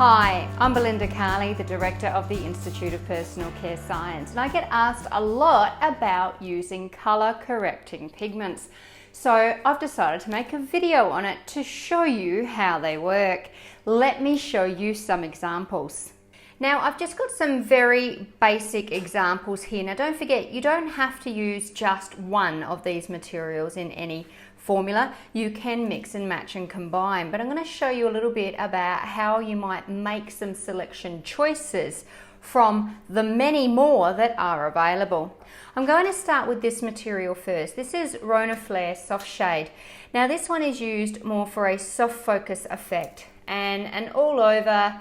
Hi, I'm Belinda Carli, the Director of the Institute of Personal Care Science, and I get asked a lot about using colour correcting pigments. So I've decided to make a video on it to show you how they work. Let me show you some examples. Now I've just got some very basic examples here. Now don't forget, you don't have to use just one of these materials in any formula. You can mix and match and combine, but I'm going to show you a little bit about how you might make some selection choices from the many more that are available. I'm going to start with this material first. This is Rona Flesh Soft Shade. Now this one is used more for a soft focus effect and an all over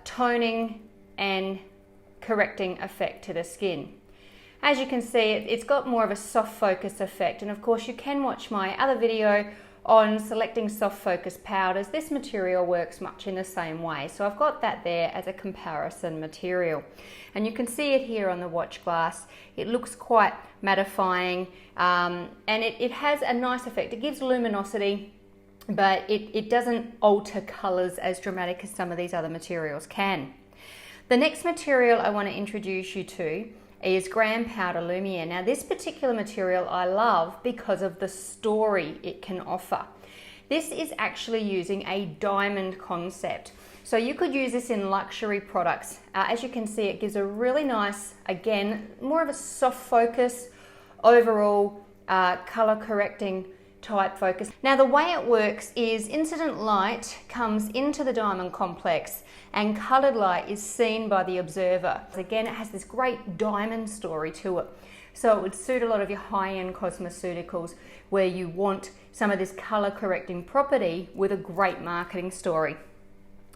toning and correcting effect to the skin. As you can see, it's got more of a soft focus effect, and of course you can watch my other video on selecting soft focus powders. This material works much in the same way, so I've got that there as a comparison material. And you can see it here on the watch glass. It looks quite mattifying, and it has a nice effect. It gives luminosity, but it doesn't alter colours as dramatic as some of these other materials can. The next material I want to introduce you to is Gram Powder Lumiere. Now this particular material I love because of the story it can offer. This is actually using a diamond concept. So you could use this in luxury products. As you can see, it gives a really nice, again, more of a soft focus, overall color correcting type focus. Now the way it works is incident light comes into the diamond complex and coloured light is seen by the observer. Again, it has this great diamond story to it. So it would suit a lot of your high-end cosmeceuticals where you want some of this colour correcting property with a great marketing story.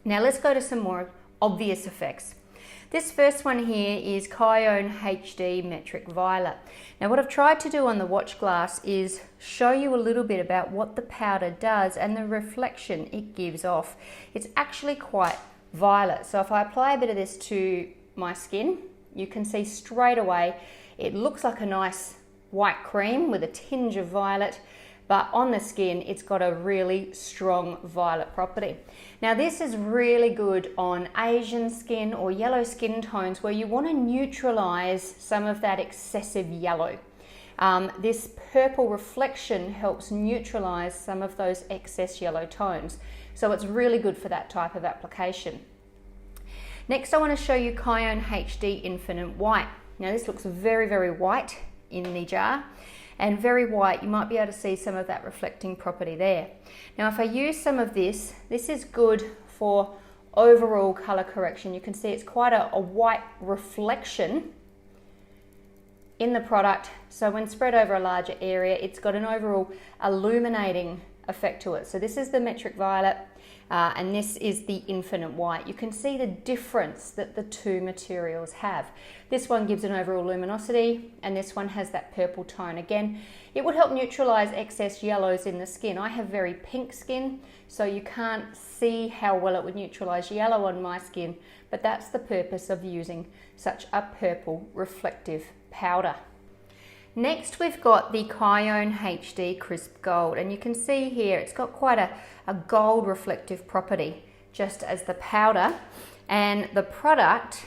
Now let's go to some more obvious effects. This first one here is Kyone HD Metric Violet. Now what I've tried to do on the watch glass is show you a little bit about what the powder does and the reflection it gives off. It's actually quite violet. So if I apply a bit of this to my skin, you can see straight away it looks like a nice white cream with a tinge of violet, but on the skin it's got a really strong violet property. Now this is really good on Asian skin or yellow skin tones where you want to neutralize some of that excessive yellow. This purple reflection helps neutralize some of those excess yellow tones. So it's really good for that type of application. Next I want to show you Kyone HD Infinite White. Now this looks very, very white in the jar. And very white, you might be able to see some of that reflecting property there. Now if I use some of this, this is good for overall colour correction. You can see it's quite a white reflection in the product, so when spread over a larger area, it's got an overall illuminating effect to it. So this is the Metric Violet, and this is the Infinite White. You can see the difference that the two materials have. This one gives an overall luminosity, and this one has that purple tone. Again, it would help neutralize excess yellows in the skin. I have very pink skin, so you can't see how well it would neutralize yellow on my skin, but that's the purpose of using such a purple reflective powder. Next we've got the Kyone HD Crisp Gold, and you can see here it's got quite a gold reflective property just as the powder, and the product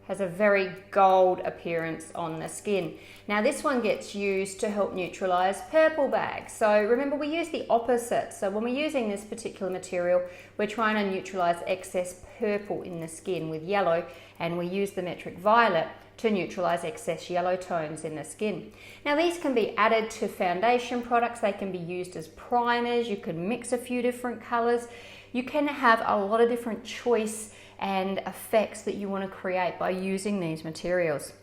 has a very gold appearance on the skin. Now this one gets used to help neutralize purple bags. So remember, we use the opposite. So when we're using this particular material, we're trying to neutralize excess purple in the skin with yellow, and we use the Metric Violet to neutralize excess yellow tones in the skin. Now these can be added to foundation products, they can be used as primers, you can mix a few different colors, you can have a lot of different choice and effects that you want to create by using these materials.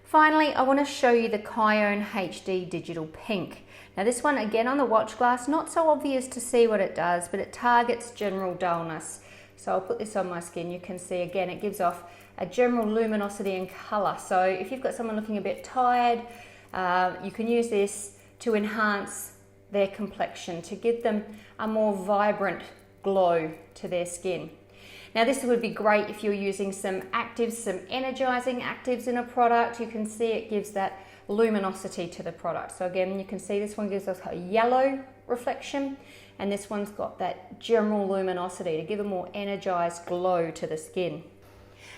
Finally, I want to show you the Kyone HD Digital Pink. Now this one, again on the watch glass, not so obvious to see what it does, but it targets general dullness. So I'll put this on my skin, you can see again it gives off a general luminosity and colour. So if you've got someone looking a bit tired, you can use this to enhance their complexion, to give them a more vibrant glow to their skin. Now this would be great if you're using some actives, some energizing actives in a product. You can see it gives that luminosity to the product. So again, you can see this one gives us a yellow reflection, and this one's got that general luminosity to give a more energized glow to the skin.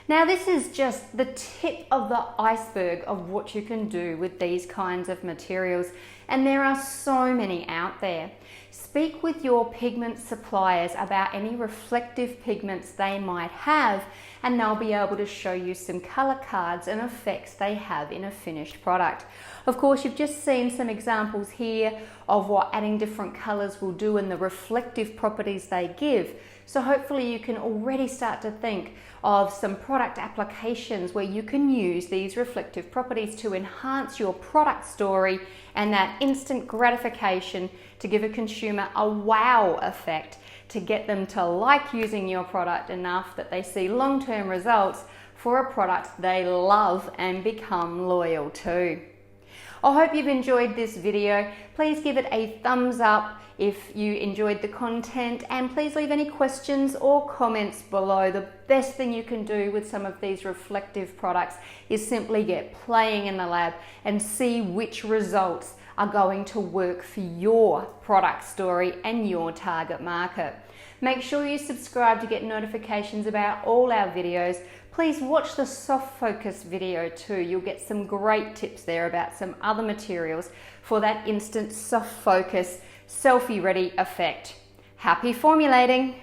Now this is just the tip of the iceberg of what you can do with these kinds of materials, and there are so many out there. Speak with your pigment suppliers about any reflective pigments they might have, and they'll be able to show you some color cards and effects they have in a finished product. Of course, you've just seen some examples here of what adding different colors will do and the reflective properties they give. So hopefully you can already start to think of some product applications where you can use these reflective properties to enhance your product story and that instant gratification to give a consumer a wow effect, to get them to like using your product enough that they see long-term results for a product they love and become loyal to. I hope you've enjoyed this video. Please give it a thumbs up if you enjoyed the content, and please leave any questions or comments below. The best thing you can do with some of these reflective products is simply get playing in the lab and see which results are going to work for your product story and your target market. Make sure you subscribe to get notifications about all our videos. Please watch the soft focus video too. You'll get some great tips there about some other materials for that instant soft focus, selfie ready effect. Happy formulating!